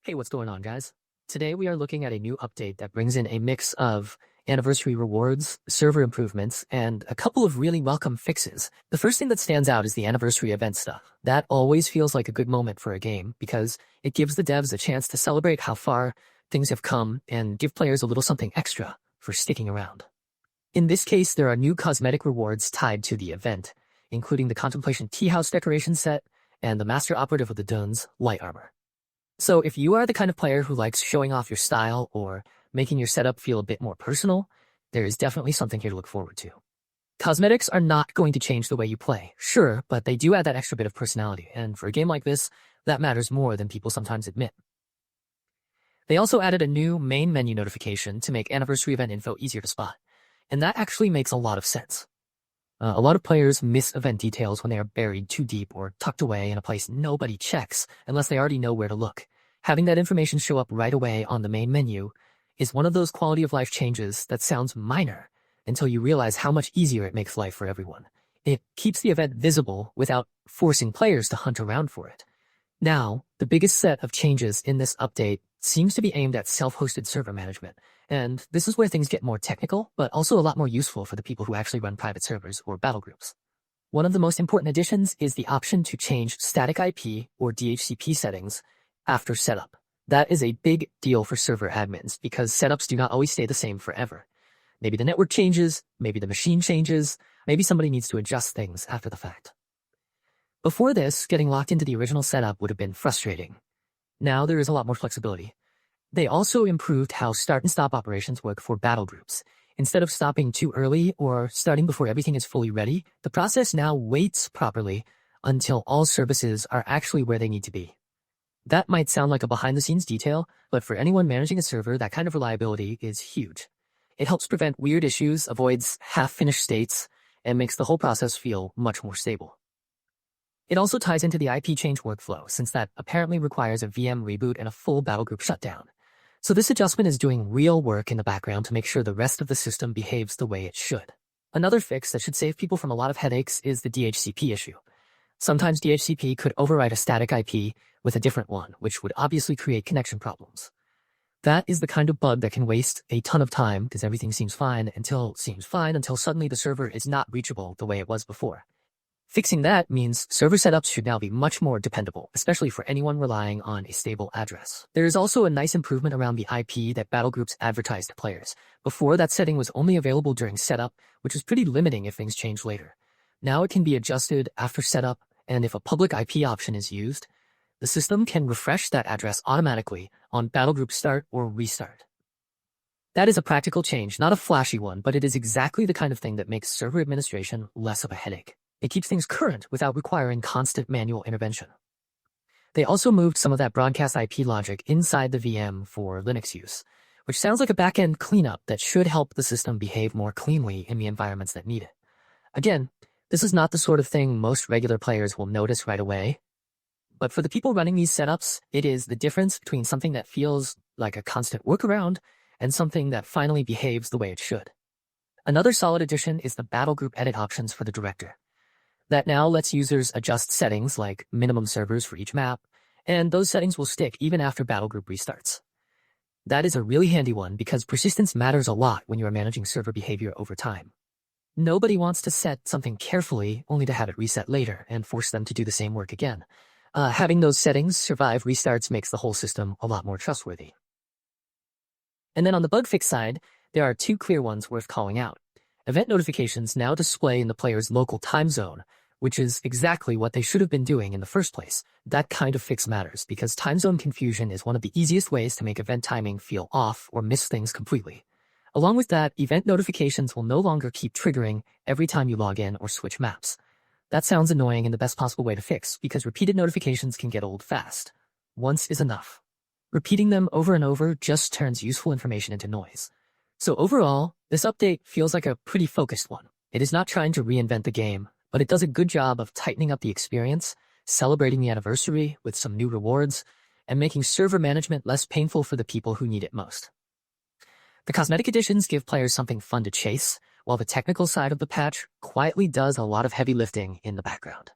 Hey, what's going on, guys? Today we are looking at a new update that brings in a mix of anniversary rewards, server improvements, and a couple of really welcome fixes. The first thing that stands out is the anniversary event stuff. That always feels like a good moment for a game because it gives the devs a chance to celebrate how far things have come and give players a little something extra for sticking around. In this case, there are new cosmetic rewards tied to the event, including the Contemplation Tea House decoration set and the Master Operative of the Dune's light armor. So if you are the kind of player who likes showing off your style or making your setup feel a bit more personal, there is definitely something here to look forward to. Cosmetics are not going to change the way you play, sure, but they do add that extra bit of personality, and for a game like this, that matters more than people sometimes admit. They also added a new main menu notification to make anniversary event info easier to spot, and that actually makes a lot of sense. A lot of players miss event details when they are buried too deep or tucked away in a place nobody checks unless they already know where to look. Having that information show up right away on the main menu is one of those quality of life changes that sounds minor until you realize how much easier it makes life for everyone. It keeps the event visible without forcing players to hunt around for it. Now, the biggest set of changes in this update seems to be aimed at self-hosted server management, and this is where things get more technical, but also a lot more useful for the people who actually run private servers or battle groups. One of the most important additions is the option to change static IP or DHCP settings after setup. That is a big deal for server admins because setups do not always stay the same forever. Maybe the network changes, maybe the machine changes, maybe somebody needs to adjust things after the fact. Before this, getting locked into the original setup would have been frustrating. Now there is a lot more flexibility. They also improved how start and stop operations work for battle groups. Instead of stopping too early or starting before everything is fully ready, the process now waits properly until all services are actually where they need to be. That might sound like a behind-the-scenes detail, but for anyone managing a server, that kind of reliability is huge. It helps prevent weird issues, avoids half-finished states, and makes the whole process feel much more stable. It also ties into the IP change workflow, since that apparently requires a VM reboot and a full battlegroup shutdown. So this adjustment is doing real work in the background to make sure the rest of the system behaves the way it should. Another fix that should save people from a lot of headaches is the DHCP issue. Sometimes DHCP could overwrite a static IP with a different one, which would obviously create connection problems. That is the kind of bug that can waste a ton of time because everything seems fine until suddenly the server is not reachable the way it was before. Fixing that means server setups should now be much more dependable, especially for anyone relying on a stable address. There is also a nice improvement around the IP that battlegroups advertise to players. Before, that setting was only available during setup, which was pretty limiting if things changed later. Now it can be adjusted after setup, and if a public IP option is used, the system can refresh that address automatically on battlegroup start or restart. That is a practical change, not a flashy one, but it is exactly the kind of thing that makes server administration less of a headache. It keeps things current without requiring constant manual intervention. They also moved some of that broadcast IP logic inside the VM for Linux use, which sounds like a backend cleanup that should help the system behave more cleanly in the environments that need it. Again, this is not the sort of thing most regular players will notice right away, but for the people running these setups, it is the difference between something that feels like a constant workaround and something that finally behaves the way it should. Another solid addition is the battlegroup edit options for the director. That now lets users adjust settings like minimum servers for each map, and those settings will stick even after battlegroup restarts. That is a really handy one because persistence matters a lot when you are managing server behavior over time. Nobody wants to set something carefully only to have it reset later and force them to do the same work again. Having those settings survive restarts makes the whole system a lot more trustworthy. And then on the bug fix side, there are two clear ones worth calling out. Event notifications now display in the player's local time zone, which is exactly what they should have been doing in the first place. That kind of fix matters because time zone confusion is one of the easiest ways to make event timing feel off or miss things completely. Along with that, event notifications will no longer keep triggering every time you log in or switch maps. That sounds annoying in the best possible way to fix because repeated notifications can get old fast. Once is enough. Repeating them over and over just turns useful information into noise. So overall, this update feels like a pretty focused one. It is not trying to reinvent the game, but it does a good job of tightening up the experience, celebrating the anniversary with some new rewards, and making server management less painful for the people who need it most. The cosmetic additions give players something fun to chase, while the technical side of the patch quietly does a lot of heavy lifting in the background.